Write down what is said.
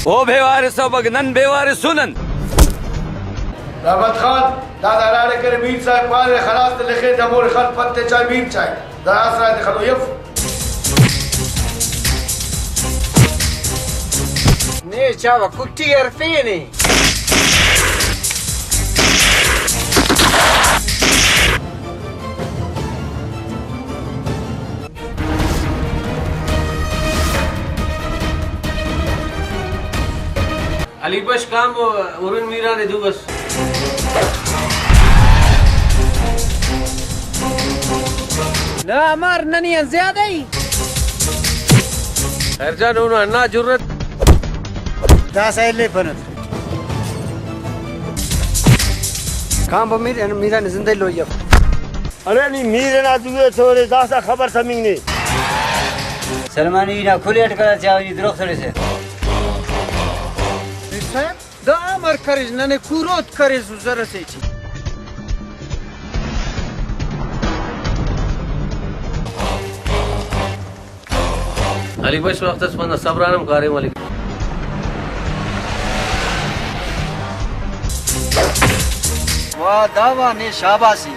ओ बेवारिस बगनन बेवारिस सुनन رحمت خان دا داراره که میر صاحب پاره خلاص لخه دمور خان پته چای میر چای دا اسرا دخلو يف Ne çava kutti yarfini. Ali baş काम उरुन मीरा ने दू बस لا مار نني زيادة खैरजान उन्होंने अन्ना जरूरत دا سايل فنت काम بمير أنا ميران زندة لو يف अरे नी मीर ना दुए थोड़े दासा खबर समिंग ने सलमानी ना खुले अटकला चावनी द्रोख थोड़े से دا أمر كاريز نني كوروت كاريز وزارة سيتي Ali baş वक्त स्पंद सबरानम कार्य मालिक وا داوا نه شاباسي